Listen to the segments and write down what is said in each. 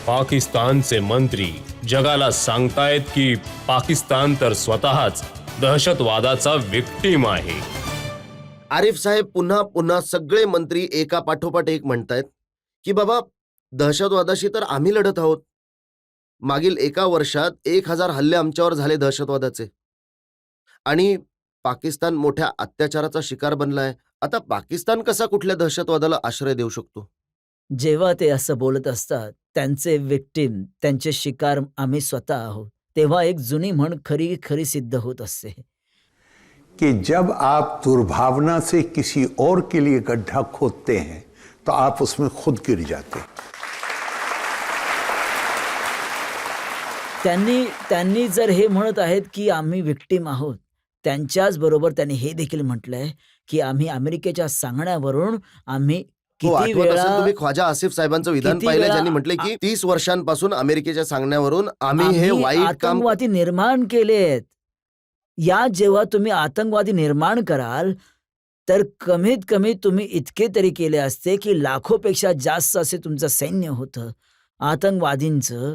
पाकिस्तानचे मंत्री जगाला सांगतायत की पाकिस्तान तर स्वतःच दहशतवादाचा विक्टीम आहे. आरिफ साहेब पुन्हा पुन्हा सगळे मंत्री एका पाठोपाठ एक म्हणतायत की बाबा दहशतवादाशी तर आम्ही लढत आहोत. मागील एका वर्षात 1000 हल्ले आमच्यावर झाले दहशतवादाचे आणि पाकिस्तान मोठ्या अत्याचाराचा शिकार बनलाय. आता पाकिस्तान कसा कुठल्या दहशतवादाला आश्रय देऊ शकतो? जेव्हा ते असं बोलत असतात, त्यांचे विक्टिम, त्यांचे शिकार आम्ही स्वतः आहोत, तेव्हा एक जुनी म्हण खरी खरी सिद्ध होत असते. कि जब आप दुर्भावना से किसी और के लिए गड्ढा खोदते हैं तो आप उसमें खुद गिर जाते हैं. त्यांनी जर हे म्हणत आहेत की आम्ही विक्टिम आहोत, त्यांच्याच बरोबर त्यांनी हे देखील म्हटलंय की आम्ही अमेरिकेच्या सांगण्यावरून आम्ही हो, किती आठवत असेल वेळा तुम्ही ख्वाजा आसिफ साहेबांचं विधान किती पाहिलं, वेळा ज्यांनी म्हटले की 30 वर्षांपासून अमेरिकेच्या सांगण्यावरून आम्ही हे आम्ही वाईट काम आतंकवादी निर्माण केलेत. या जेव्हा तुम्ही आतंकवादी निर्माण कराल, तर कमीत कमी तुम्ही इतके तरी केले असते की लाखोपेक्षा जास्त असे तुमचं सैन्य होतं आतंकवादींचं,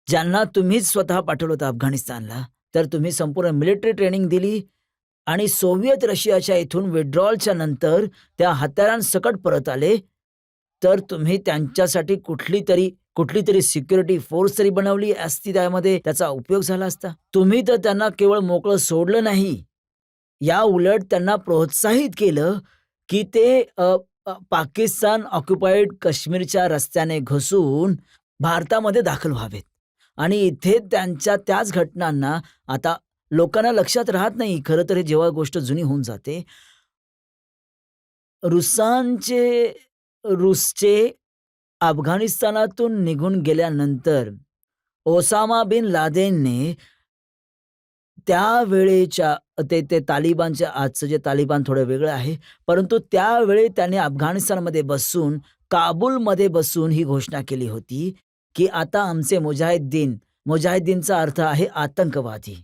ज्यांना तुम्हीच स्वतः पाठवलं होतं अफगाणिस्तानला. तर तुम्ही संपूर्ण मिलिटरी ट्रेनिंग दिली आणि सोव्हिएत रशियाच्या इथून विड्रॉलच्या नंतर त्या हत्यारांसकट परत आले. तर तुम्ही त्यांच्यासाठी कुठली तरी सिक्युरिटी फोर्स तरी बनवली असती, त्यामध्ये त्याचा उपयोग झाला असता. तुम्ही तर त्यांना केवळ मोकळं सोडलं नाही, या उलट त्यांना प्रोत्साहित केलं की ते पाकिस्तान ऑक्युपाईड काश्मीरच्या रस्त्याने घुसून भारतामध्ये दाखल व्हावेत. आणि इथे त्यांच्या त्याच घटनांना आता लोकांना लक्षात राहत नाही. खरं तर जेव्हा गोष्ट जुनी होऊन जाते, रूसचे अफगाणिस्तानातून निघून गेल्यानंतर ओसामा बिन लादेनने त्यावेळेच्या ते तालिबानच्या, आजचं जे तालिबान थोडं वेगळं आहे, परंतु त्यावेळी त्याने अफगाणिस्तानमध्ये बसून, काबूलमध्ये बसून ही घोषणा केली होती की आता आमचे मुजाहिदीनचा अर्थ आहे आतंकवादी.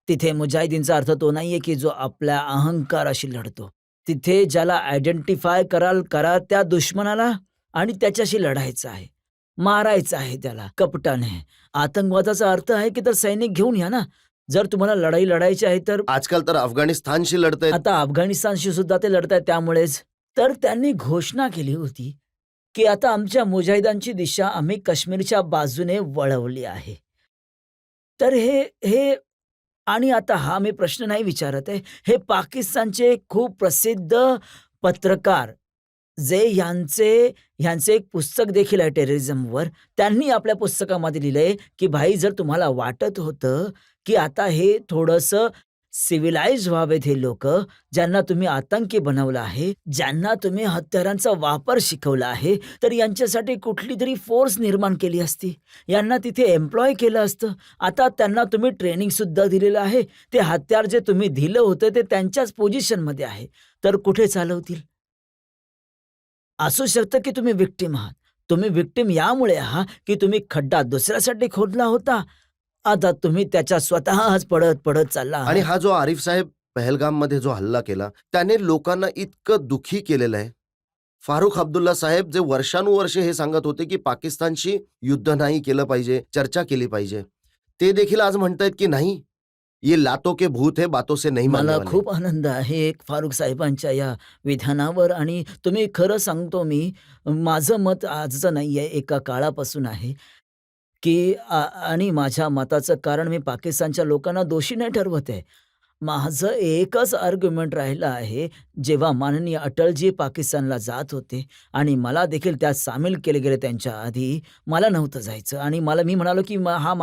तिथे मुजाहिदीनचा अर्थ तो नाहीये की जो आपल्या अहंकाराशी लढतो. तिथे ज्याला आयडेंटिफाय करा त्या दुश्मनाला आणि त्याच्याशी लढायचं आहे, मारायचं आहे त्याला कपटाने. आतंकवादाचा अर्थ आहे की तर सैनिक घेऊन या ना, जर तुम्हाला लढाई लढायची आहे तर. आजकाल तर अफगाणिस्तानशी लढतायत. आता अफगाणिस्तानशी सुद्धा ते लढतायत. त्यामुळेच तर त्यांनी घोषणा केली होती की आता आमच्या मुजाहिदांची दिशा आम्ही काश्मीरच्या बाजूने वळवली आहे. तर हे आणि आता हा मी प्रश्न नाही विचारत आहे. हे पाकिस्तानचे खूप प्रसिद्ध पत्रकार, जे ह्यांचे एक पुस्तक देखील आहे टेररिझमवर, त्यांनी आपल्या पुस्तकामध्ये लिहिलंय की भाई, जर तुम्हाला वाटत होतं की आता हे थोडंसं सिव्हिलाइज व्हावेत हे लोकं, ज्यांना तुम्ही आतंकी बनवलं आहे, ज्यांना तुम्ही हत्यारांचा वापर शिकवला आहे, तर यांच्यासाठी कुठली तरी फोर्स निर्माण केली असती, यांना तिथे एम्प्लॉय केलं असतं. आता त्यांना तुम्ही ट्रेनिंग सुद्धा दिलेलं आहे. ते हत्यार जे तुम्ही दिलं होतं ते त्यांच्याच पोझिशनमध्ये आहे, तर कुठे चालवतील? असू शकतं की तुम्ही विक्टिम आहात. तुम्ही विक्टिम यामुळे आहात की तुम्ही खड्डा दुसऱ्यासाठी खोदला होता. आता तुम्ही त्याच्या स्वतःच पडत पडत चालला आणि आहात. हा जो आरिफ साहेब पहलगाममध्ये जो हल्ला केला, त्याने लोकांना इतकं दुःखी केलेलं आहे. फारुख अब्दुल्ला साहेब जे वर्षानुवर्षे हे सांगत होते की पाकिस्तानशी युद्ध नाही केलं पाहिजे, चर्चा केली पाहिजे, ते देखील आज म्हणतायत की नाही, ये लातों के भूत है, बातों से नहीं मानने मला वाले. खूप आनंद आहे फारुख साहेबांच्या या विधानावर. आणि तुम्ही खरं सांगतो मी, माझं मत आजचं नाही आहे, एका काळापासून आहे की आणि माझ्या मताचं कारण मी पाकिस्तानच्या लोकांना दोषी नाही ठरवत आहे. माझं एकच आर्ग्युमेंट राहिलं आहे. जेव्हा माननीय अटलजी पाकिस्तानला जात होते आणि मला देखील त्यात सामील केले गेले त्यांच्या आधी, मला नव्हतं जायचं आणि मी म्हणालो की हा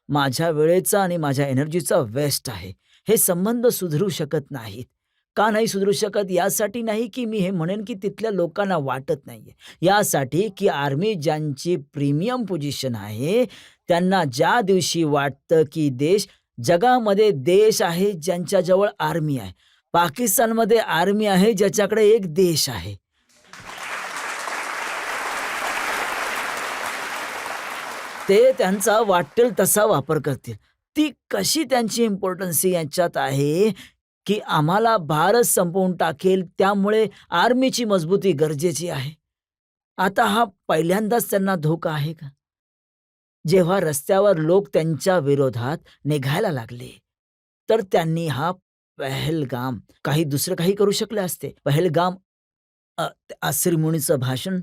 माझ्या वेळेचा आणि माझ्या एनर्जीचा वेस्ट आहे. हे संबंध सुधरू शकत नाहीत. का नाही सुधरू शकत? यासाठी नाही की मी हे म्हणेन की तिथल्या लोकांना वाटत नाहीये. यासाठी की आर्मी ज्यांची प्रीमियम पोझिशन आहे, त्यांना ज्या दिवशी वाटतं की जगामध्ये देश आहे ज्यांच्याजवळ आर्मी आहे. पाकिस्तानमध्ये आर्मी आहे ज्याच्याकडे एक देश आहे. ते त्यांचा वाटेल तसा वापर करतील. ती कशी त्यांची इम्पोर्टन्स याच्यात आहे की आम्हाला भारत संपवून टाकेल, त्यामुळे आर्मीची मजबूती गरजेची आहे. आता हा पहिल्यांदाच त्यांना धोका आहे का? जेव्हा रस्त्यावर लोक त्यांच्या विरोधात निघायला लागले, तर त्यांनी हा पहलगाम, काही दुसरं काही करू शकले असते. पहलगाम, आसरी मुनीचं भाषण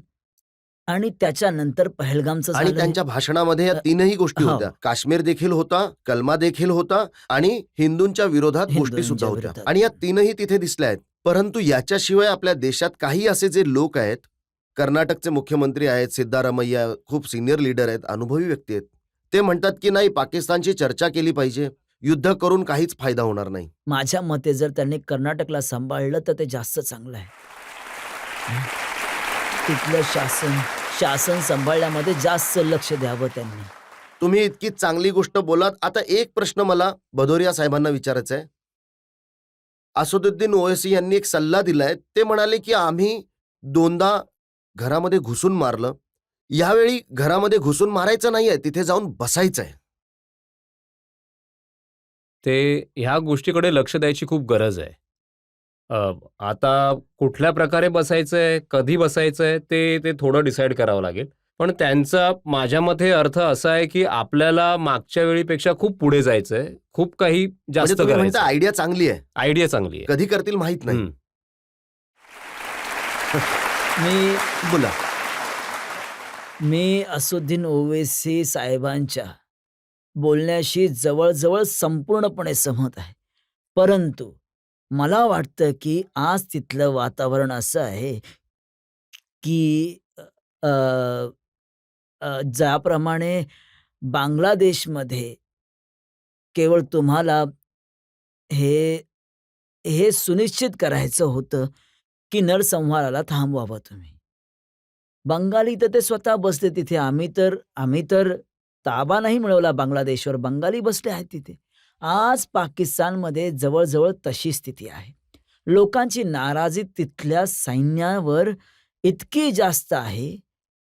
आणि त्याच्यानंतर पहलगामचं आणि झालं. त्यांच्या भाषणामध्ये या तीनही गोष्टी हो. होत्या. काश्मीर देखील होता, कलमा देखील होता आणि हिंदूंच्या विरोधात गोष्टी सुद्धा हिंदूंच्या होत्या. विरोधात. आणि या तीनही तिथे दिसल्या आहेत. परंतु याच्याशिवाय आपल्या देशात काही असे जे लोक आहेत, कर्नाटकचे मुख्यमंत्री आहेत, सिद्धारामय्या खूप सिनियर लीडर आहेत, अनुभवी व्यक्ती आहेत. ते म्हणतात की नाही, पाकिस्तानची चर्चा केली पाहिजे, युद्ध करून काहीच फायदा होणार नाही. माझ्या मते जर त्यांनी कर्नाटकला सांभाळलं तर ते जास्त चांगलं आहे. तिथलं शासन सांभाळण्यामध्ये जास्त लक्ष द्यावं त्यांनी. तुम्ही इतकी चांगली गोष्ट बोलात. आता एक प्रश्न मला भदौरिया साहेबांना विचारायचा आहे. असदुद्दीन ओवैसी यांनी एक सल्ला दिलाय. ते म्हणाले की आम्ही 2दा घरामध्ये घुसून मारलं, यावेळी घरामध्ये घुसून मारायचं नाहीये, तिथे जाऊन बसायचंय. ते ह्या गोष्टीकडे लक्ष द्यायची खूप गरज आहे. आता कुठल्या प्रकारे बसायचंय, कधी बसायचंय ते थोडं डिसाईड करावं लागेल. पण त्यांचा माझ्या मते अर्थ असा आहे की आपल्याला मागच्या वेळीपेक्षा खूप पुढे जायचंय, खूप काही म्हणजे जास्त तुम्ही म्हणता करायचं. आयडिया चांगली आहे, आयडिया चांगली आहे. कधी करतील माहित नाही. हम्म. मी बोला. असुद्दीन ओवैसी साहेबांच्या बोलण्याशी जवळजवळ संपूर्णपणे सहमत आहे. परंतु मला वाटतं की आज तिथलं वातावरण असं आहे की अ, ज्याप्रमाणे बांगलादेशमध्ये केवळ तुम्हाला हे हे सुनिश्चित करायचं होतं की नरसंहाराला थांबवावं तुम्ही. बंगाली तर ते स्वतः बसले तिथे. आम्ही तर ताबा नाही मिळवला बांगलादेशवर. बंगाली बसले आहेत तिथे. आज पाकिस्तानमध्ये जवळ-जवळ तशी स्थिती आहे. लोकांची नाराजी तिथल्या सैन्यावर इतकी जास्त आहे,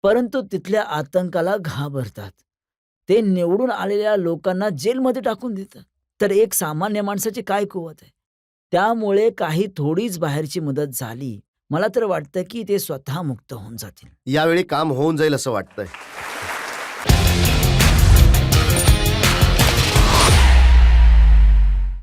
परंतु तिथल्या आतंकाला घाबरतात. ते निवडून आलेल्या लोकांना जेलमध्ये टाकून देतात. तर एक सामान्य माणसाची काय कुवत आहे? त्यामुळे काही थोडीच बाहेरची मदत झाली. मला तर वाटतं की ते स्वतः मुक्त होऊन जातील. यावेळी काम होऊन जाईल असं वाटतंय.